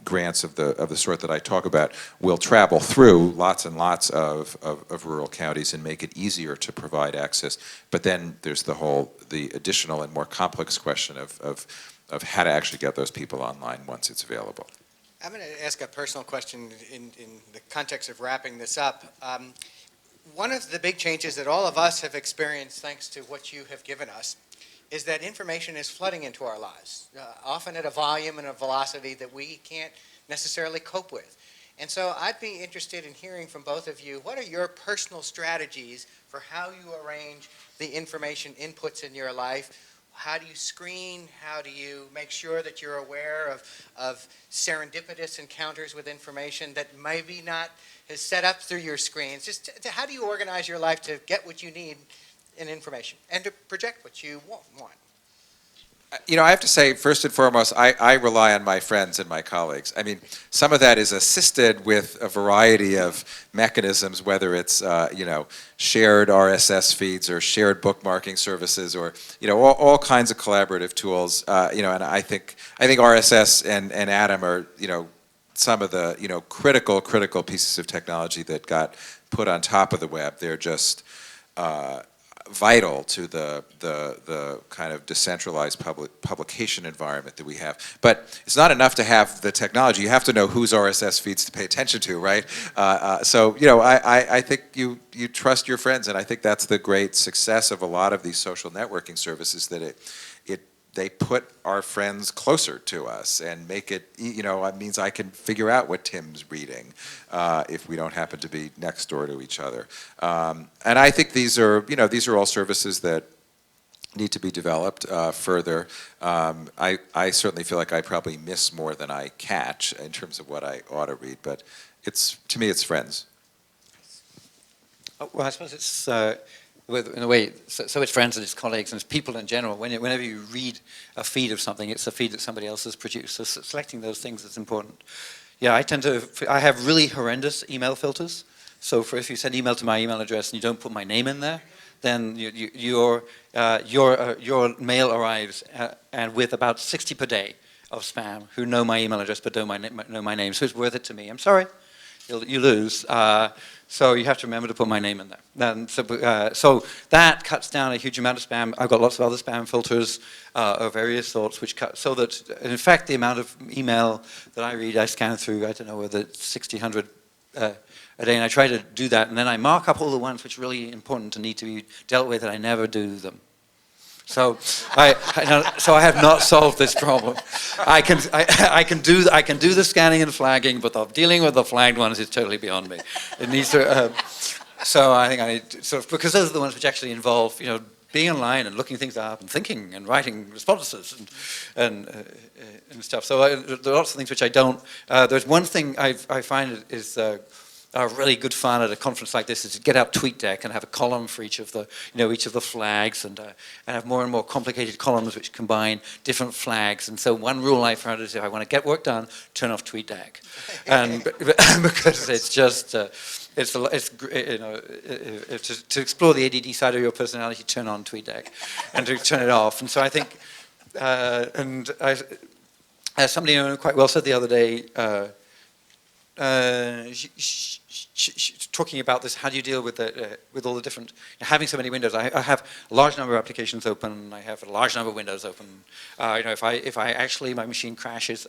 grants of the sort that I talk about will travel through lots and lots of rural counties and make it easier to provide access. But then there's the additional and more complex question of how to actually get those people online once it's available. I'm going to ask a personal question in the context of wrapping this up. One of the big changes that all of us have experienced, thanks to what you have given us, is that information is flooding into our lives, often at a volume and a velocity that we can't necessarily cope with. And so I'd be interested in hearing from both of you, what are your personal strategies for how you arrange the information inputs in your life? How do you screen? How do you make sure that you're aware of serendipitous encounters with information that maybe not is set up through your screens? Just how do you organize your life to get what you need in information and to project what you want? You know, I have to say, first and foremost, I rely on my friends and my colleagues. I mean, some of that is assisted with a variety of mechanisms, whether it's, shared RSS feeds or shared bookmarking services or, all kinds of collaborative tools, and I think RSS and Atom are, some of the, critical pieces of technology that got put on top of the web. They're just vital to the kind of decentralized publication environment that we have. But it's not enough to have the technology. You have to know whose RSS feeds to pay attention to, right? So I think you trust your friends, and I think that's the great success of a lot of these social networking services, that they put our friends closer to us and make it, it means I can figure out what Tim's reading if we don't happen to be next door to each other. And I think these are all services that need to be developed further. I certainly feel like I probably miss more than I catch in terms of what I ought to read, but to me, it's friends. Well, I suppose it's, in a way, so it's friends and it's colleagues and it's people in general. Whenever you read a feed of something, it's a feed that somebody else has produced. So selecting those things is important. Yeah, I have really horrendous email filters. So if you send email to my email address and you don't put my name in there, then your mail arrives and with about 60 per day of spam who know my email address but don't know my name. So it's worth it to me. I'm sorry, you lose. So you have to remember to put my name in there. And so that cuts down a huge amount of spam. I've got lots of other spam filters of various sorts, which cut so that, in fact, the amount of email that I read, I scan through, I don't know, whether it's 60, 100 a day, and I try to do that, and then I mark up all the ones which are really important and need to be dealt with, and I never do them. So I have not solved this problem. I can do the scanning and flagging, but dealing with the flagged ones is totally beyond me. It needs to. So I think because those are the ones which actually involve being online and looking things up and thinking and writing responses and stuff. So there are lots of things which I don't. There's one thing I find is. Really good fun at a conference like this is to get out TweetDeck and have a column for each of the flags and have more and more complicated columns which combine different flags. And so one rule I found is if I want to get work done, turn off TweetDeck, and because it's just to explore the ADD side of your personality, turn on TweetDeck, and to turn it off. And so I think as somebody I know quite well said the other day. Talking about this, how do you deal with all the different, having so many windows? I have a large number of applications open. I have a large number of windows open. If I actually my machine crashes,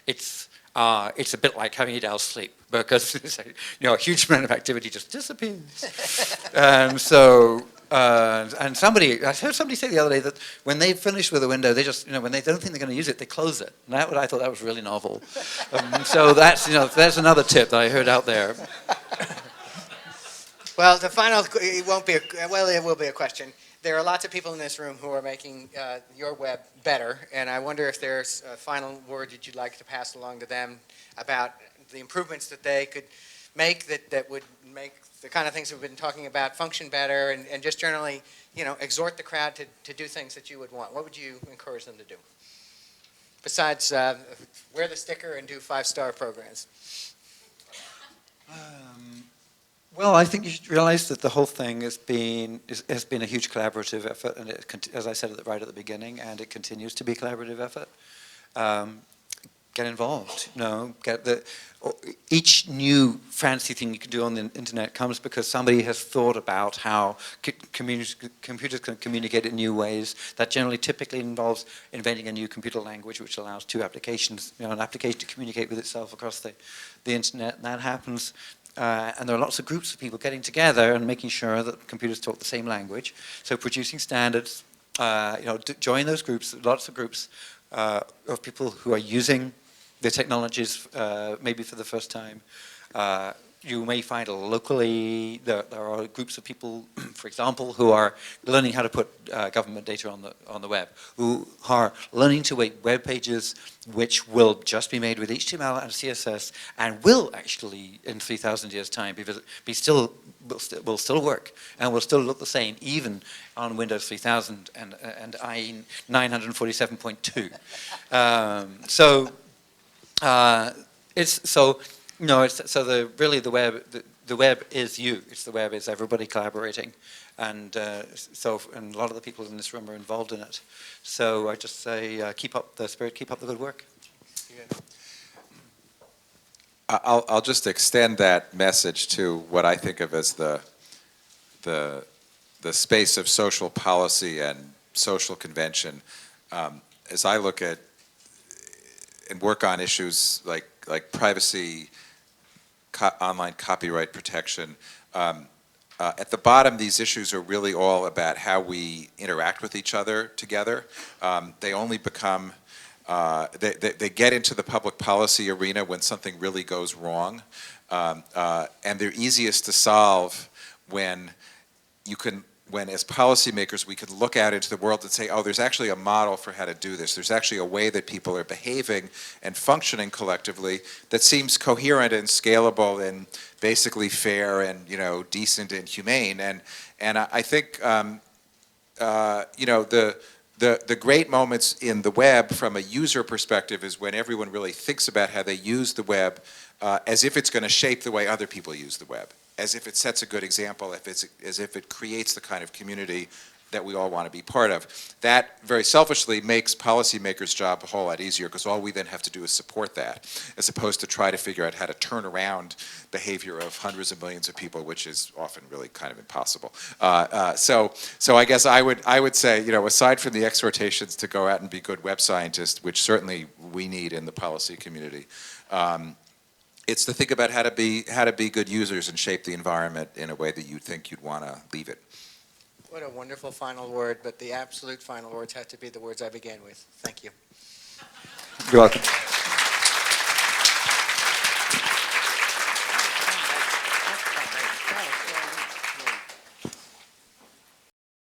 it's a bit like having 8 hours sleep because a huge amount of activity just disappears. And so. I heard somebody say the other day that when they finish with a window, they just, when they don't think they're going to use it, they close it. And I thought that was really novel. So that's another tip that I heard out there. Well, the final, it will be a question. There are lots of people in this room who are making your web better, and I wonder if there's a final word that you'd like to pass along to them about the improvements that they could make that would make the kind of things we've been talking about function better and just generally, exhort the crowd to do things that you would want. What would you encourage them to do? Besides wear the sticker and do 5-star programs. Well, I think you should realize that the whole thing has been a huge collaborative effort, and as I said right at the beginning, and it continues to be a collaborative effort. Get involved, each new fancy thing you can do on the internet comes because somebody has thought about how computers can communicate in new ways. That generally typically involves inventing a new computer language which allows two applications, an application to communicate with itself across the internet, and that happens. And there are lots of groups of people getting together and making sure that computers talk the same language. So producing standards, join those groups, lots of groups of people who are using the technologies maybe for the first time. You may find locally there are groups of people, for example, who are learning how to put government data on the web, who are learning to make web pages which will just be made with HTML and CSS and will actually, in 3,000 years' time, will still work and will still look the same even on Windows 3000 and IE 947.2. The web is you. The web is everybody collaborating, and a lot of the people in this room are involved in it. So I just say, keep up the spirit, keep up the good work. I'll just extend that message to what I think of as the space of social policy and social convention. As I look at and work on issues like privacy, online copyright protection, At the bottom, these issues are really all about how we interact with each other together. They only become, they get into the public policy arena when something really goes wrong. And they're easiest to solve when when as policymakers we can look out into the world and say, oh, there's actually a model for how to do this. There's actually a way that people are behaving and functioning collectively that seems coherent and scalable and basically fair and, decent and humane. And I think, the great moments in the web from a user perspective is when everyone really thinks about how they use the web as if it's going to shape the way other people use the web, as if it sets a good example, as if it creates the kind of community that we all want to be part of. That, very selfishly, makes policymakers' job a whole lot easier, because all we then have to do is support that, as opposed to try to figure out how to turn around behavior of hundreds of millions of people, which is often really kind of impossible. So I guess I would say, aside from the exhortations to go out and be good web scientists, which certainly we need in the policy community, it's to think about how to be good users and shape the environment in a way that you think you'd want to leave it. What a wonderful final word, but the absolute final words have to be the words I began with. Thank you. You're welcome.